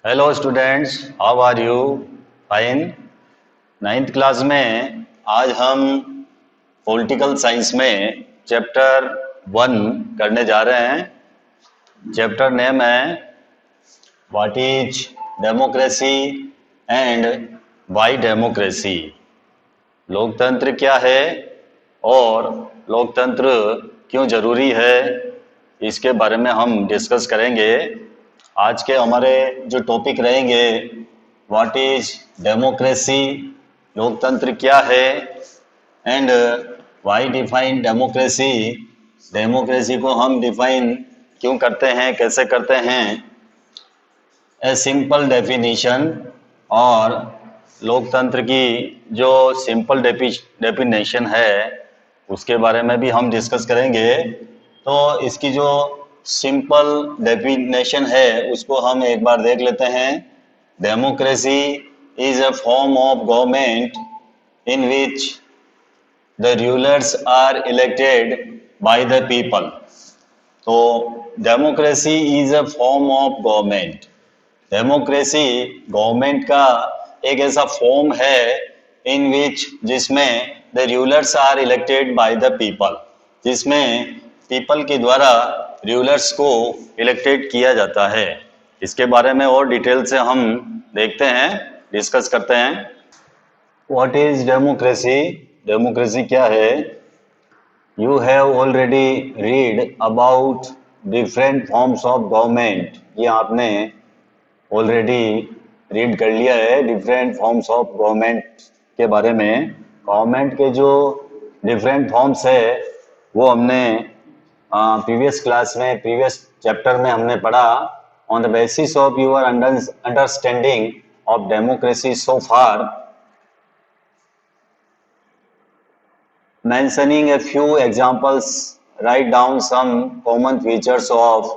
Hello students, how are you? Fine. Ninth class में आज हम पॉलिटिकल साइंस में चैप्टर 1 करने जा रहे हैं। चैप्टर नेम है what is democracy and why democracy. लोकतंत्र क्या है और लोकतंत्र क्यों जरूरी है, इसके बारे में हम डिस्कस करेंगे। आज के हमारे जो टॉपिक रहेंगे, व्हाट इज डेमोक्रेसी, लोकतंत्र क्या है, and why define democracy, democracy को हम डिफाइन क्यों करते हैं, कैसे करते हैं, ए सिंपल डेफिनेशन, और लोकतंत्र की जो सिंपल डेफिनेशन है उसके बारे में भी हम डिस्कस करेंगे। तो इसकी जो सिंपल डेफिनेशन है उसको हम एक बार देख लेते हैं। Democracy is a form of government in which the rulers are elected by the people। तो democracy is a form of government. Democracy government का एक ऐसा फॉर्म है इन विच जिसमें the rulers are elected by the people, जिसमें people के द्वारा rulers को इलेक्टेड किया जाता है। इसके बारे में और डिटेल से हम देखते हैं, डिस्कस करते हैं। व्हाट इज डेमोक्रेसी, डेमोक्रेसी क्या है? You have already read about different forms of government. ये आपने ऑलरेडी रीड कर लिया है डिफरेंट फॉर्म्स ऑफ गवर्नमेंट के बारे में। गवर्नमेंट के जो डिफरेंट फॉर्म्स है वो हमने प्रीवियस क्लास में, प्रीवियस चैप्टर में हमने पढ़ा। On the basis of your understanding of democracy so far, mentioning a few examples, write down some common features of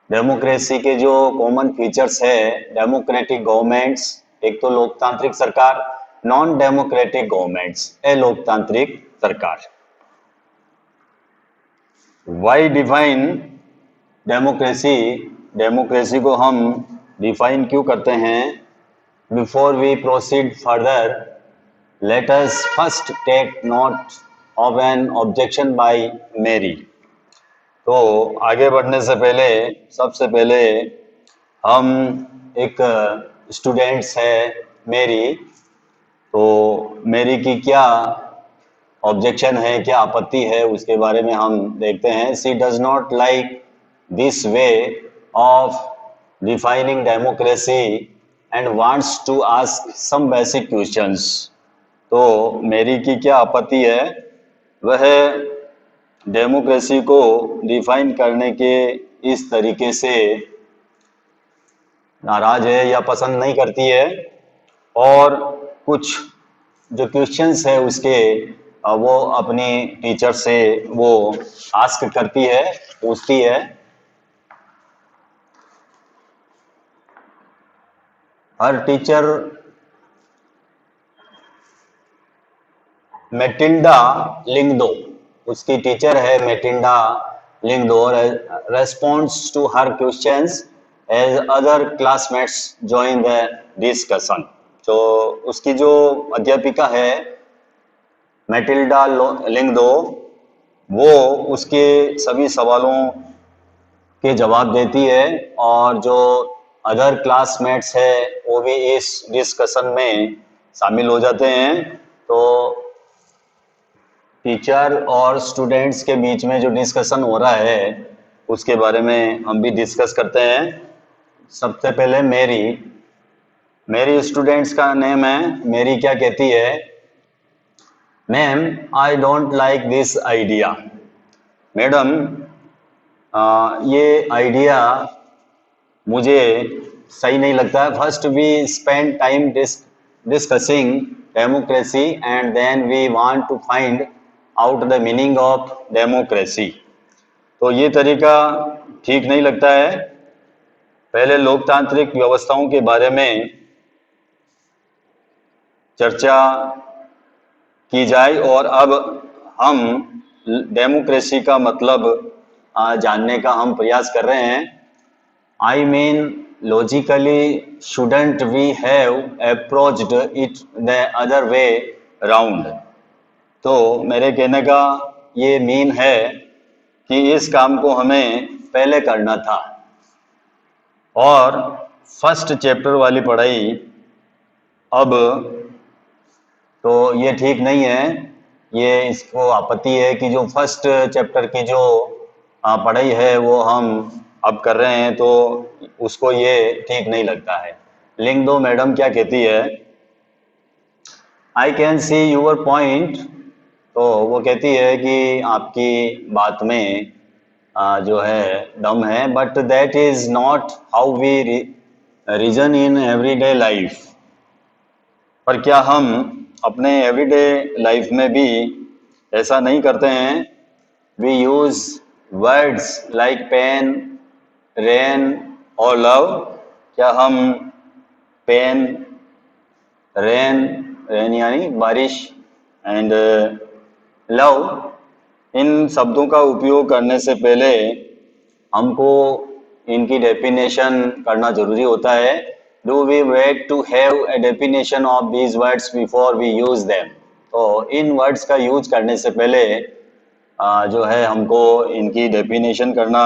democracy के जो कॉमन फीचर्स है। डेमोक्रेटिक गवर्नमेंट्स, एक तो लोकतांत्रिक सरकार, नॉन डेमोक्रेटिक गवर्नमेंट्स, अलोकतांत्रिक सरकार। वाई डिफाइन डेमोक्रेसी, डेमोक्रेसी को हम डिफाइन क्यों करते हैं? Before we proceed further, let us first take note of an objection by Mary। तो आगे बढ़ने से पहले सबसे पहले हम एक स्टूडेंट्स है मेरी, तो मेरी की क्या ऑब्जेक्शन है, क्या आपत्ति है, उसके बारे में हम देखते हैं। She does not like this way of defining democracy and wants to ask some basic questions. तो मेरी की क्या आपत्ति है? वह डेमोक्रेसी को डिफाइन करने के इस तरीके से नाराज है या पसंद नहीं करती है, और कुछ जो क्वेश्चंस है उसके वो अपनी टीचर से वो आस्क करती है, पूछती है। हर टीचर मेटिल्डा लिंगदो, उसकी टीचर है Matilda Lyngdoh, responds to her questions as other classmates join the discussion. तो उसकी जो अध्यापिका है मेटिल्डा लिंगदो, वो उसके सभी सवालों के जवाब देती है, और जो अदर क्लासमेट्स है वो भी इस डिस्कशन में शामिल हो जाते हैं। तो टीचर और स्टूडेंट्स के बीच में जो डिस्कशन हो रहा है उसके बारे में हम भी डिस्कस करते हैं। सबसे पहले मेरी स्टूडेंट्स का नेम है। मेरी क्या कहती है? Ma'am, I don't like this idea. Madam, ये आइडिया मुझे सही नहीं लगता। First we spend time discussing democracy and then we want to find out the meaning of democracy. तो ये तरीका ठीक नहीं लगता है। पहले लोकतांत्रिक व्यवस्थाओं के बारे में चर्चा की जाए, और अब हम डेमोक्रेसी का मतलब जानने का हम प्रयास कर रहे हैं। I mean logically shouldn't we have approached it the other way round? तो मेरे कहने का ये मीन है कि इस काम को हमें पहले करना था और फर्स्ट चैप्टर वाली पढ़ाई अब तो ये ठीक नहीं है। ये इसको आपत्ति है कि जो फर्स्ट चैप्टर की जो पढ़ाई है वो हम अब कर रहे हैं, तो उसको ये ठीक नहीं लगता है। लिंक दो मैडम क्या कहती है। I can see your point. तो वो कहती है कि आपकी बात में जो है दम है, but that is not how we reason in everyday life. पर क्या हम अपने एवरीडे लाइफ में भी ऐसा नहीं करते हैं? We use words like pain, rain और लव। क्या हम पेन, रेन, रेन यानी बारिश, एंड लव, इन शब्दों का उपयोग करने से पहले हमको इनकी डेफिनेशन करना जरूरी होता है। Do we wait to have a definition of these words before we use them? तो इन वर्ड्स का यूज करने से पहले जो है हमको इनकी डेफिनेशन करना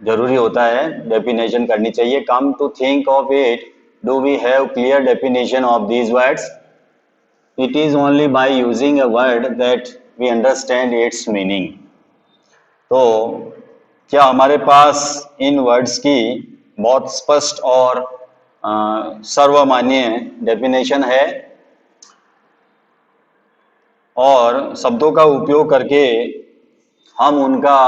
जरूरी होता है, डेफिनेशन करनी चाहिए। Come to think of it, do we have clear definition of these words? It is only by using a word that we understand its meaning. तो क्या हमारे पास इन वर्ड्स की बहुत स्पष्ट और सर्वमान्य डेफिनेशन है और शब्दों का उपयोग करके हम उनका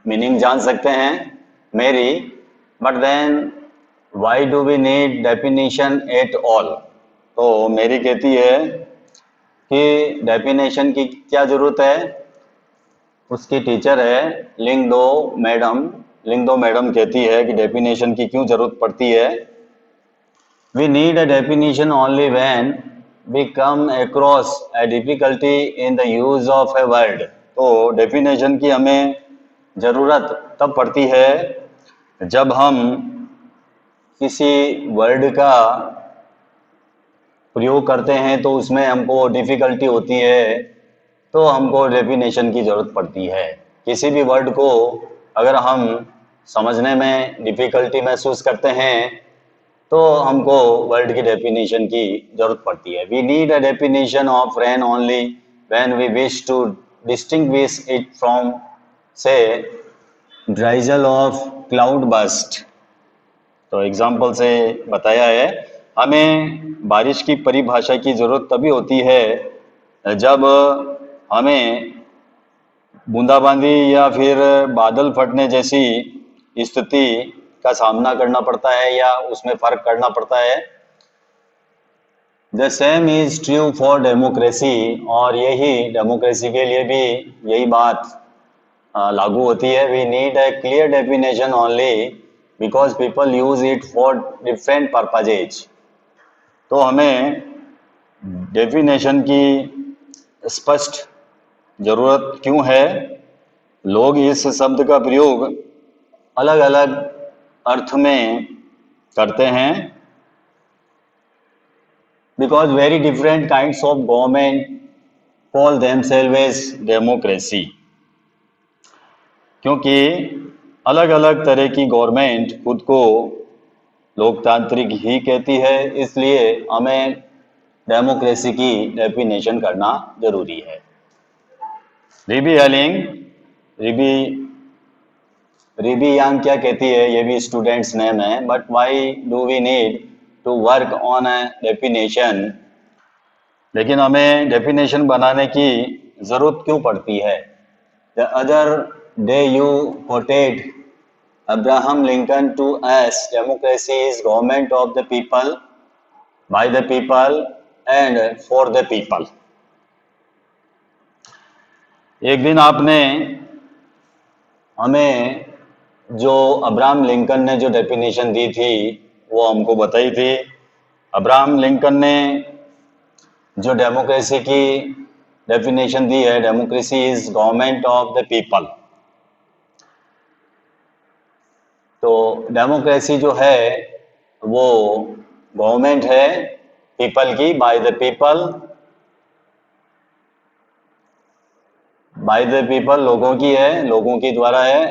मीनिंग जान सकते हैं? Meri, but then why do we need definition at all? तो मेरी कहती है कि डेफिनेशन की क्या जरूरत है? उसकी टीचर है लिंक दो मैडम। लिंक दो मैडम कहती है कि डेफिनेशन की क्यों जरूरत पड़ती है? We need a definition only when we come across a difficulty in the use of a word. तो डेफिनेशन की हमें जरूरत तब पड़ती है जब हम किसी वर्ड का प्रयोग करते हैं तो उसमें हमको डिफिकल्टी होती है, तो हमको डेफिनेशन की जरूरत पड़ती है। किसी भी वर्ड को अगर हम समझने में डिफिकल्टी महसूस करते हैं तो हमको वर्ड की डेफिनेशन की जरूरत पड़ती है। We need a definition of rain only when we wish to distinguish it from say drizzle of cloud burst. तो एग्जाम्पल से बताया है हमें बारिश की परिभाषा की जरूरत तभी होती है जब हमें बूंदाबांदी या फिर बादल फटने जैसी स्थिति का सामना करना पड़ता है या उसमें फर्क करना पड़ता है। The same is true for democracy. और यही डेमोक्रेसी के लिए भी यही बात लागू होती है। We need a clear definition only because people use it for different purposes. तो हमें डेफिनेशन की स्पष्ट जरूरत क्यों है? लोग इस शब्द का प्रयोग अलग अलग अर्थ में करते हैं। Because very different kinds of government call themselves democracy. क्योंकि अलग अलग तरह की गवर्नमेंट खुद को लोकतांत्रिक ही कहती है, इसलिए हमें डेमोक्रेसी की डेफिनेशन करना जरूरी है। रिबी हेलिंग, रिबी यांग क्या कहती है? ये भी स्टूडेंट्स नेम है। But why do we need to work on a definition? लेकिन हमें डेफिनेशन बनाने की जरूरत क्यों पड़ती है? The other day you quoted Abraham Lincoln to us, democracy is government of the people, by the people and for the people. एक दिन आपने हमें जो अब्राहम लिंकन ने जो डेफिनेशन दी थी वो हमको बताई थी। अब्राहम लिंकन ने जो डेमोक्रेसी की डेफिनेशन दी है, democracy is government of the people. तो डेमोक्रेसी जो है वो गवर्नमेंट है पीपल की, बाय द पीपल लोगों की है, लोगों के द्वारा है,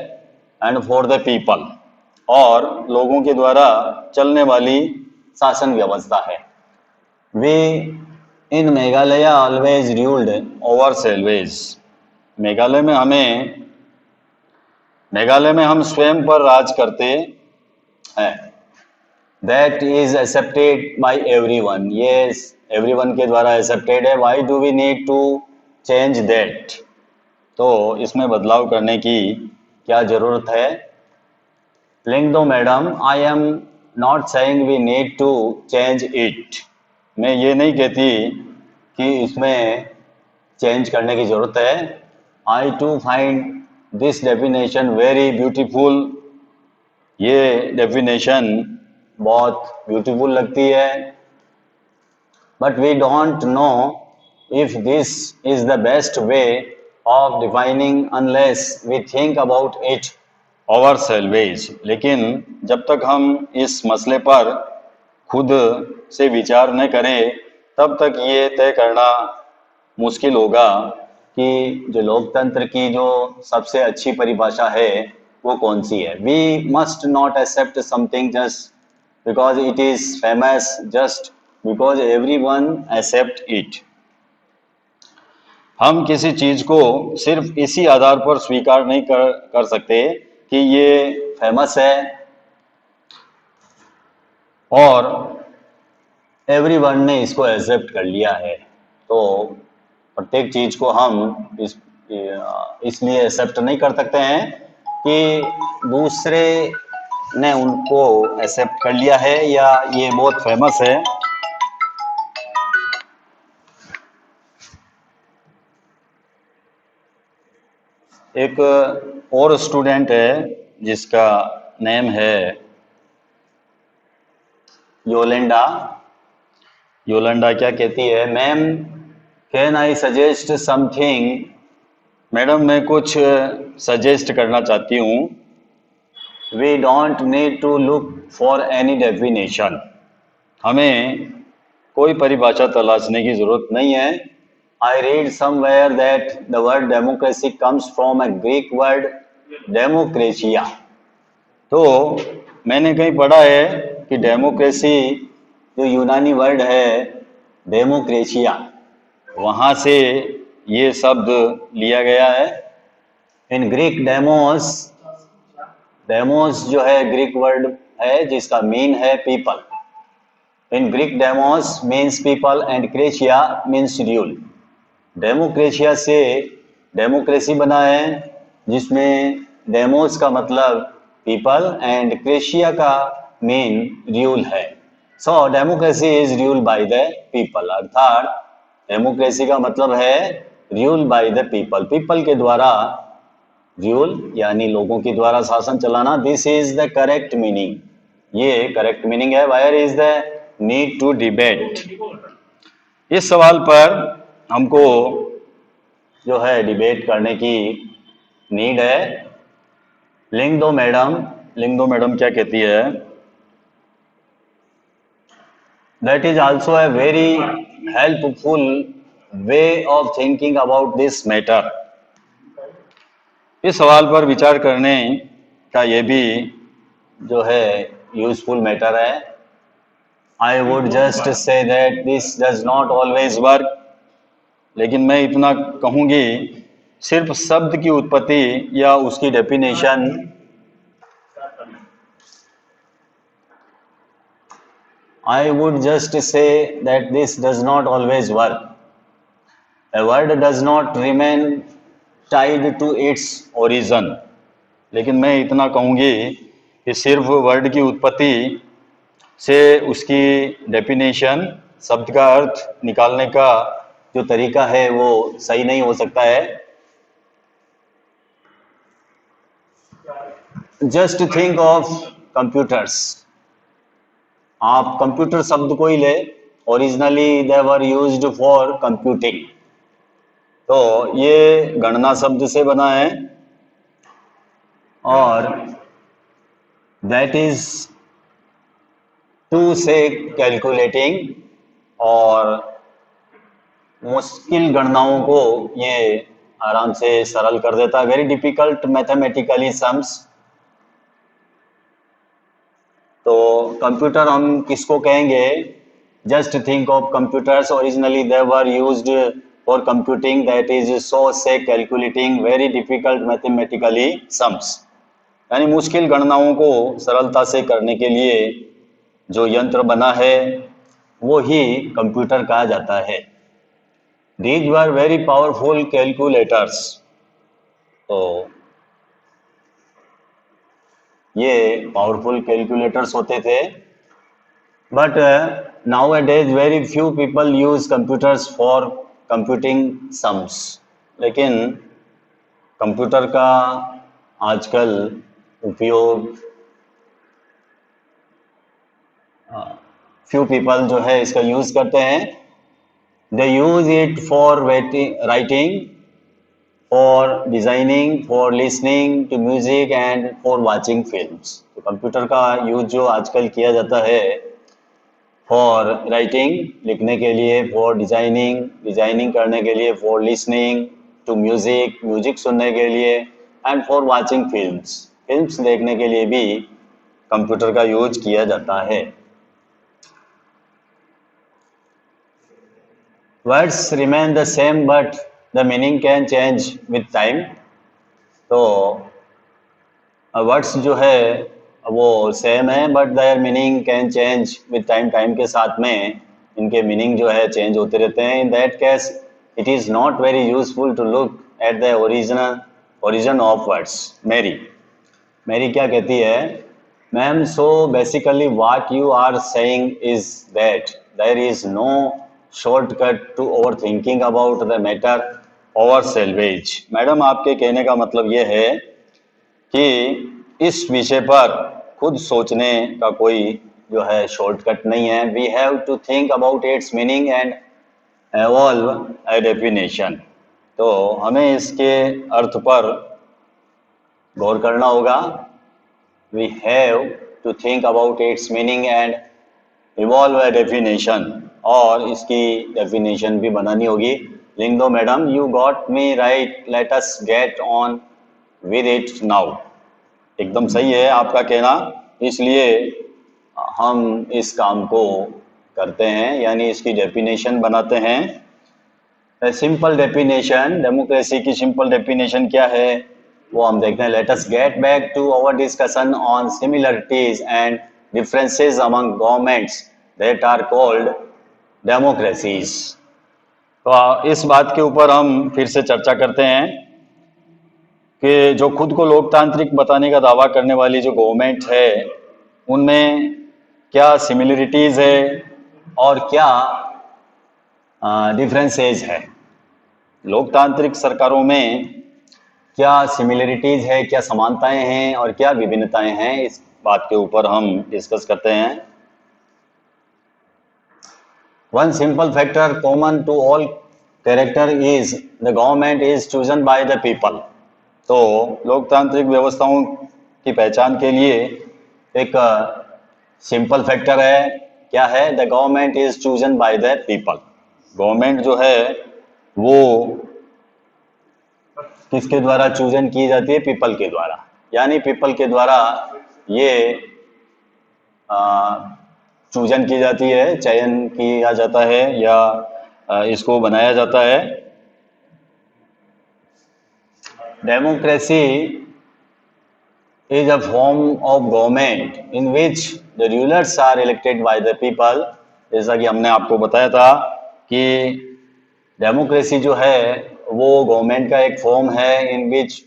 एंड फॉर द पीपल, और लोगों के द्वारा चलने वाली शासन व्यवस्था है। We in Meghalaya always ruled over selves. Meghalaya में हम स्वयं पर राज करते हैं। That is accepted by everyone. ये एवरीवन के द्वारा एक्सेप्टेड है। Why do we need to change that? तो इसमें बदलाव करने की क्या जरूरत है? लिख दो madam, I am not saying we need to change it. मैं ये नहीं कहती कि इसमें चेंज करने की जरूरत है। I too find this definition very beautiful. ये डेफिनेशन बहुत ब्यूटीफुल लगती है। But we don't know if this is the best way of defining unless we think about it ourselves. लेकिन जब तक हम इस मसले पर खुद से विचार न करें तब तक ये तय करना मुश्किल होगा कि जो लोकतंत्र की जो सबसे अच्छी परिभाषा है वो कौन सी है। We must not accept something just because it is famous, just because everyone accept it. हम किसी चीज को सिर्फ इसी आधार पर स्वीकार नहीं कर सकते कि ये फेमस है और एवरीवन ने इसको एक्सेप्ट कर लिया है। तो प्रत्येक चीज को हम इसलिए एक्सेप्ट नहीं कर सकते हैं कि दूसरे ने उनको एक्सेप्ट कर लिया है या ये बहुत फेमस है। एक और स्टूडेंट है जिसका नेम है योलेंडा। योलेंडा क्या कहती है? Ma'am, can I suggest something? Madam, मैं कुछ सजेस्ट करना चाहती हूँ। We don't need to look for any definition. हमें कोई परिभाषा तलाशने की जरूरत नहीं है। I read somewhere that the word democracy comes from a Greek word demokratia. तो मैंने कहीं पढ़ा है कि डेमोक्रेसी जो यूनानी वर्ड है डेमोक्रेशिया, वहां से ये शब्द लिया गया है। इन ग्रीक डेमोस, डेमोस जो है ग्रीक वर्ड है जिसका मीन है people. In Greek demos means people and kratia means rule. Demokratia से डेमोक्रेसी बना है जिसमें डेमोस का मतलब पीपल एंड क्रेशिया का मीन रूल है। So democracy is rule by the people, अर्थात डेमोक्रेसी का मतलब है rule by the people, people के द्वारा रूल यानी लोगों के द्वारा शासन चलाना। This is the correct meaning. ये करेक्ट मीनिंग है। Where is the need to debate? इस सवाल पर हमको जो है डिबेट करने की नीड है। लिख दो मैडम, लिख दो मैडम क्या कहती है? That is also a very helpful way of thinking about this matter. इस सवाल पर विचार करने का ये भी जो है यूजफुल मैटर है। I would just say that this does not always work. लेकिन मैं इतना कहूंगी, सिर्फ शब्द की उत्पत्ति या उसकी definition I would just say that this does not always work. A word does not remain tied to its origin. लेकिन मैं इतना कहूंगी कि सिर्फ वर्ड की उत्पत्ति से उसकी डेफिनेशन, शब्द का अर्थ निकालने का जो तरीका है वो सही नहीं हो सकता है। Just think of computers. आप कंप्यूटर शब्द को ही ले, originally they were used for computing. तो ये गणना शब्द से बना है और दैट इज टू से कैलकुलेटिंग, और मुश्किल गणनाओं को ये आराम से सरल कर देता है। Very difficult mathematically sums. तो कंप्यूटर हम किसको कहेंगे? Just think of computers, originally they were used for computing, that is so say calculating very difficult mathematically sums. यानी मुश्किल गणनाओं को सरलता से करने के लिए जो यंत्र बना है वो ही कंप्यूटर कहा जाता है। These were very powerful calculators। तो ये पावरफुल कैलकुलेटर्स होते थे। But now A days very few people use computers for computing sums. लेकिन कंप्यूटर का आजकल उपयोग फ्यू पीपल जो है इसका यूज करते हैं। They use it for writing, for designing, for listening to music and for watching films। तो कंप्यूटर का यूज जो आजकल किया जाता है फॉर राइटिंग, लिखने के लिए, फॉर डिजाइनिंग, डिजाइनिंग करने के लिए, for listening to music, music सुनने के लिए, and for watching films, films देखने के लिए भी कंप्यूटर का यूज किया जाता है। Words remain the same but the meaning can change with time. तो वर्ड्स जो है वो सेम है but there meaning can change with time. Time के साथ में इनके मीनिंग जो है चेंज होते रहते हैं। In that case it is not very useful to look at the origin of words. मेरी क्या कहती है? Ma'am, so basically what you are saying is that there is no shortcut to over thinking about the matter over selves. Madam, आपके कहने का मतलब ये है कि इस विषय पर खुद सोचने का कोई जो है शॉर्टकट नहीं है। We have to think about its meaning and evolve a definition. तो हमें इसके अर्थ पर गौर करना होगा। We have to think about its meaning and evolve a definition, और इसकी डेफिनेशन भी बनानी होगी। लिख दो madam, you got me right, let us get on with it now. एकदम सही है आपका कहना, इसलिए हम इस काम को करते हैं, यानी इसकी डेफिनेशन बनाते हैं। सिंपल डेफिनेशन, डेमोक्रेसी की सिंपल डेफिनेशन क्या है वो हम देखते हैं। Let us get back to our discussion on similarities and differences among governments that are called democracies. तो इस बात के ऊपर हम फिर से चर्चा करते हैं कि जो खुद को लोकतांत्रिक बताने का दावा करने वाली जो गवर्नमेंट है उनमें क्या सिमिलरिटीज़ है और क्या डिफरेंसेस है। लोकतांत्रिक सरकारों में क्या सिमिलरिटीज़ है, क्या समानताएं हैं और क्या विभिन्नताएं हैं, इस बात के ऊपर हम डिस्कस करते हैं। One simple factor common to all character is the government is chosen by the people. तो लोकतांत्रिक व्यवस्थाओं की पहचान के लिए एक सिंपल फैक्टर है। क्या है? The government is chosen by the people. Government जो है वो किसके द्वारा चूजन की जाती है? पीपल के द्वारा। यानी पीपल के द्वारा ये चूजन की जाती है, चयन किया जाता है या इसको बनाया जाता है। Democracy is a form of government in which the rulers are elected by the people। जैसा कि हमने आपको बताया था कि डेमोक्रेसी जो है वो गवर्नमेंट का एक फॉर्म है इन विच,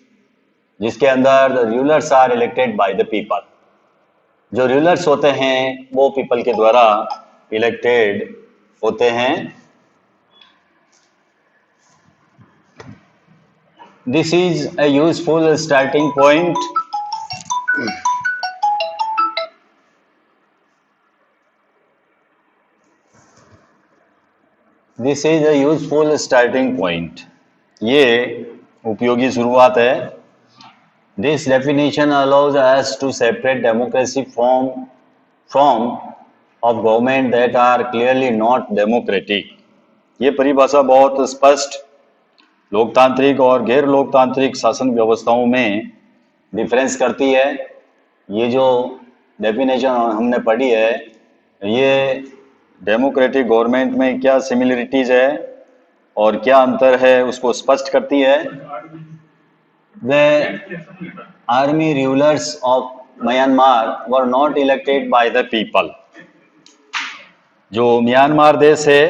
जिसके अंदर the rulers are elected by the people. जो रूलर्स होते हैं वो पीपल के द्वारा इलेक्टेड होते हैं। This is a useful starting point। This is a useful starting point. ये उपयोगी शुरुआत है। This definition allows us to separate democracy from of government that are clearly not democratic. ये परिभाषा बहुत स्पष्ट लोकतांत्रिक और गैर लोकतांत्रिक शासन व्यवस्थाओं में डिफरेंस करती है। ये जो डेफिनेशन हमने पढ़ी है, ये डेमोक्रेटिक गवर्नमेंट में क्या सिमिलरिटीज है और क्या अंतर है उसको स्पष्ट करती है। The army rulers of Myanmar were not elected by the people. जो म्यांमार देश है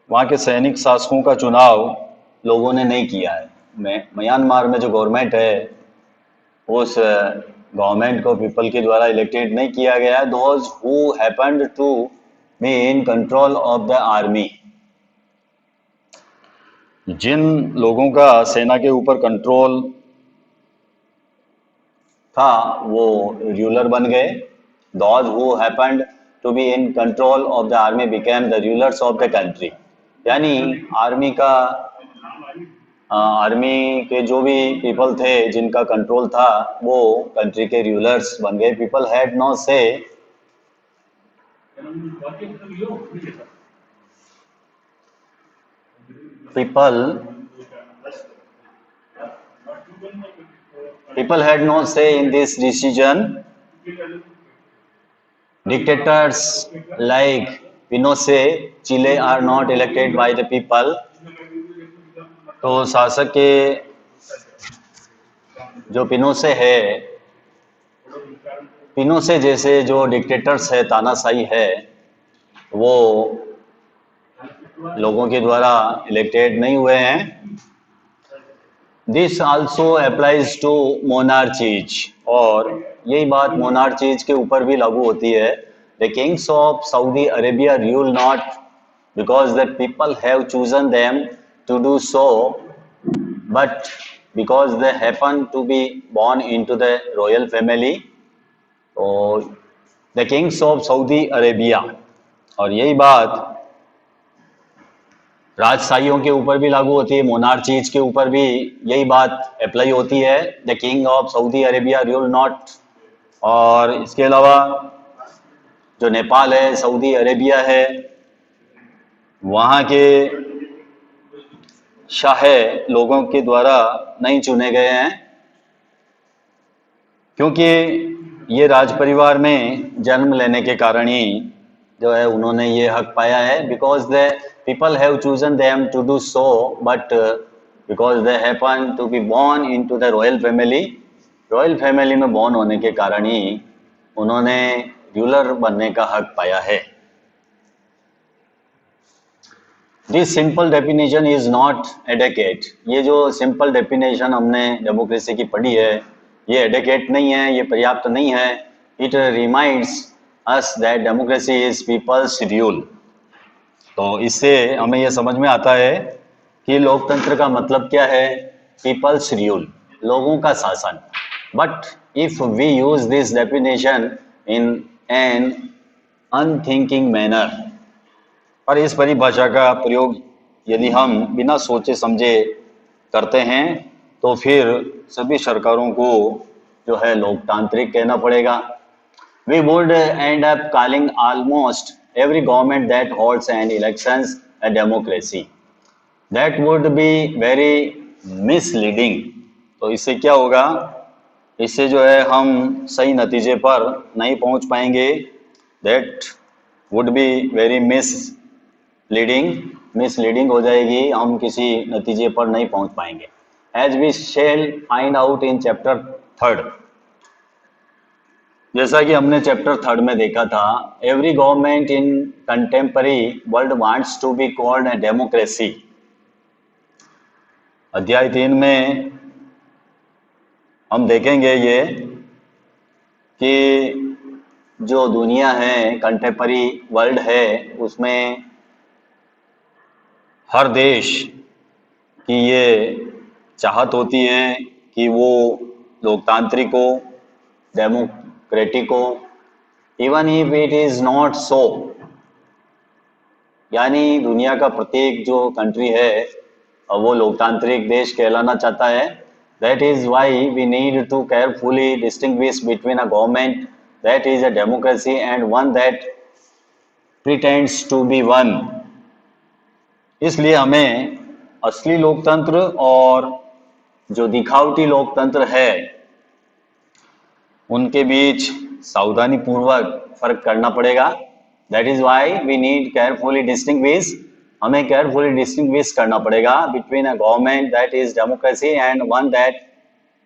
वहाँ के सैनिक शासकों का चुनाव लोगों ने नहीं किया है। म्यांमार में जो गवर्नमेंट है उस गवर्नमेंट को पीपल के द्वारा इलेक्टेड नहीं किया गया। Those who happened to be in control of the army, जिन लोगों का सेना के ऊपर कंट्रोल था वो रूलर बन गए। Those who happened to be in control of the army became the rulers of the country. यानी आर्मी के जो भी पीपल थे जिनका कंट्रोल था वो कंट्री के रूलर्स बन गए। पीपल हैड नो से, people had no say in this decision. Dictators like Pinochet, Chile are not elected by the people. तो शासक के जो पिनोसे है, पिनोसे जैसे जो डिक्टेटर्स है, तानाशाही है, वो लोगों के द्वारा इलेक्टेड नहीं हुए हैं। दिस आल्सो अप्लाइज टू मोनार्चीज, और यही बात मोनार्चीज के ऊपर भी लागू होती है। The kings of Saudi Arabia rule not because the people have chosen them to do so, but because they happen to be born into the royal family. और the kings of Saudi Arabia, और यही बात राजशाहियों के ऊपर भी लागू होती है, मोनार्चीज के ऊपर भी यही बात अप्लाई होती है। The king of Saudi Arabia rule not. और इसके अलावा जो नेपाल है, सऊदी अरेबिया है, वहाँ के शाह लोगों के द्वारा नहीं चुने गए हैं, क्योंकि ये राज परिवार में जन्म लेने के कारण ही जो है उन्होंने ये हक पाया है। Because the people have chosen them to do so, but because they happen to be born into the royal family, royal family में बॉर्न होने के कारण ही उन्होंने रूलर बनने का हक पाया है। This simple definition is not adequate. ये जो सिंपल डेफिनेशन हमने डेमोक्रेसी की पढ़ी है, ये एडेक्वेट नहीं है, ये पर्याप्त नहीं है। It reminds us that democracy is people's rule. तो इससे हमें यह समझ में आता है कि लोकतंत्र का मतलब क्या है। पीपल्स रूल, लोगों का शासन। But if we use this definition in an unthinking manner, और इस परिभाषा का प्रयोग यदि हम बिना सोचे समझे करते हैं तो फिर सभी सरकारों को जो है लोकतांत्रिक कहना पड़ेगा। We would end up calling almost every government that holds an elections a democracy. That would be very misleading. तो इससे क्या होगा, इससे जो है हम सही नतीजे पर नहीं पहुंच पाएंगे। That would be very misleading हो जाएगी, हम किसी नतीजे पर नहीं पहुंच पाएंगे। As we shall find out in chapter 3, जैसा कि हमने चैप्टर 3 में देखा था, every government in contemporary world wants to be called a democracy. अध्याय 3 में हम देखेंगे ये कि जो दुनिया है, कंटेम्पररी वर्ल्ड है, उसमें हर देश की ये चाहत होती है कि वो लोकतांत्रिक हो, डेमोक्रेटिक हो, even if it is not so. यानी दुनिया का प्रत्येक जो कंट्री है वो लोकतांत्रिक देश कहलाना चाहता है, That is why we need to carefully distinguish between a government that is a democracy and one that pretends to be one. इसलिए हमें असली लोकतंत्र और जो दिखावटी लोकतंत्र है उनके बीच सावधानी पूर्वक फर्क करना पड़ेगा. That is why we need carefully distinguish. हमें केयरफुली डिस्टिंग्विश करना पड़ेगा between a government that is democracy and one that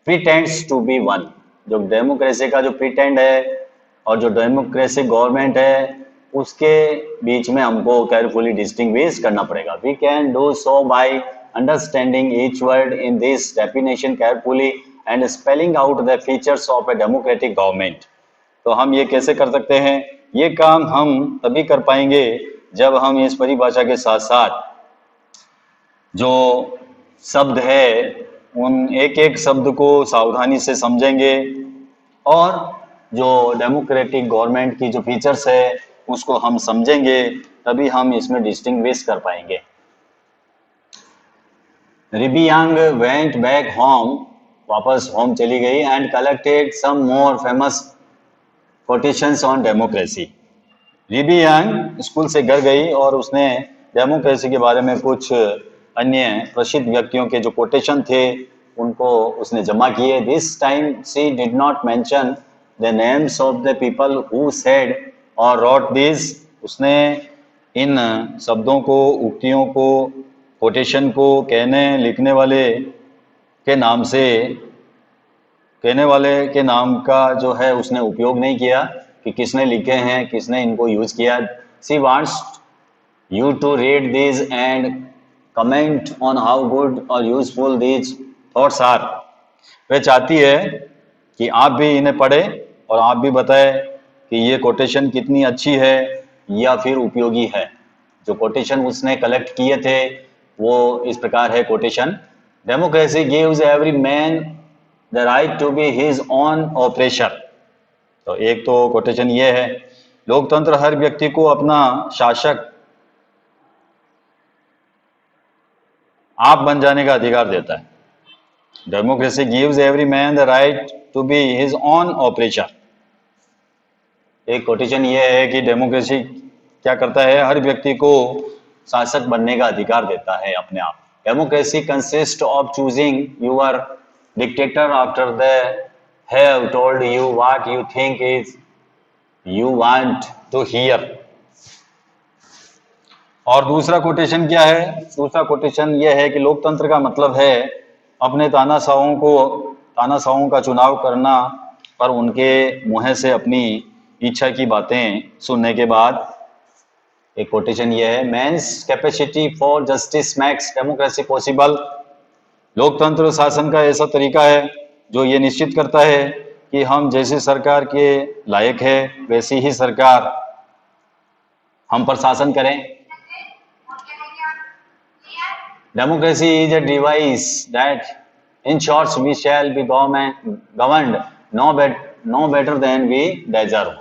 pretends to be one. जो डेमोक्रेसी का जो प्रिटेंड है और जो डेमोक्रेटिक गवर्नमेंट है उसके बीच में हमको केयरफुली डिस्टिंग्विश करना पड़ेगा. We can do so by understanding each word in this definition carefully and spelling out the features of a democratic government. तो हम ये कैसे कर सकते हैं? ये काम हम तभी कर पाएंगे जब हम इस परिभाषा के साथ साथ जो शब्द है उन एक एक शब्द को सावधानी से समझेंगे और जो डेमोक्रेटिक गवर्नमेंट की जो फीचर्स है उसको हम समझेंगे, तभी हम इसमें डिस्टिंग्विश कर पाएंगे. Reby Young went back home. वापस होम चली गई and collected some more famous quotations on democracy. Reby Young school से घर गई और उसने डेमोक्रेसी के बारे में कुछ अन्य प्रसिद्ध व्यक्तियों के जो कोटेशन थे उनको उसने जमा किए. This time she did not mention the names of the people who said और रॉट दिस. उसने इन शब्दों को, उक्तियों को, कोटेशन को कहने लिखने वाले के नाम से, कहने वाले के नाम का जो है उसने उपयोग नहीं किया कि किसने लिखे हैं, किसने इनको यूज किया. She wants you to read this and comment on how good और यूजफुल दीज थॉट्स आर. वह चाहती है कि आप भी इन्हें पढ़ें और आप भी बताएं कि ये कोटेशन कितनी अच्छी है या फिर उपयोगी है. जो कोटेशन उसने कलेक्ट किए थे वो इस प्रकार है quotation. Democracy gives every man the right to be his own operation. तो एक तो कोटेशन ये है, लोकतंत्र हर व्यक्ति को अपना शासक आप बन जाने का अधिकार देता है. Democracy gives every man the right to be his own operation. एक कोटेशन ये है कि डेमोक्रेसी क्या करता है, हर व्यक्ति को शासक बनने का अधिकार देता है अपने आप. Democracy consist of choosing your dictator after they have told you what you think is you want to hear. और दूसरा कोटेशन क्या है? दूसरा कोटेशन यह है कि लोकतंत्र का मतलब है अपने तानाशाहों का चुनाव करना पर उनके मुंह से अपनी इच्छा की बातें सुनने के बाद. एक कोटेशन ये है, man's capacity for justice makes democracy possible. लोकतंत्र शासन का ऐसा तरीका है जो ये निश्चित करता है कि हम जैसी सरकार के लायक है वैसी ही सरकार हम पर शासन करें. Democracy is a device that ensures we shall be governed no better than we deserve.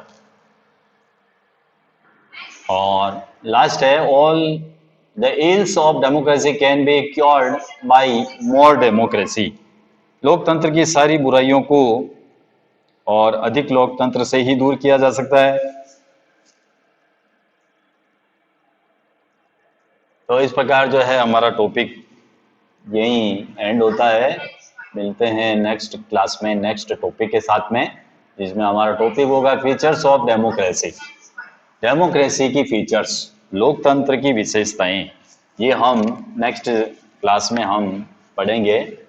और लास्ट है, all the ills of democracy can be cured by more democracy. लोकतंत्र की सारी बुराइयों को और अधिक लोकतंत्र से ही दूर किया जा सकता है. तो इस प्रकार जो है हमारा टॉपिक यही एंड होता है. मिलते हैं नेक्स्ट क्लास में नेक्स्ट टॉपिक के साथ में, जिसमें हमारा टॉपिक होगा फीचर्स ऑफ डेमोक्रेसी. डेमोक्रेसी की फीचर्स, लोकतंत्र की विशेषताएं, ये हम नेक्स्ट क्लास में हम पढ़ेंगे.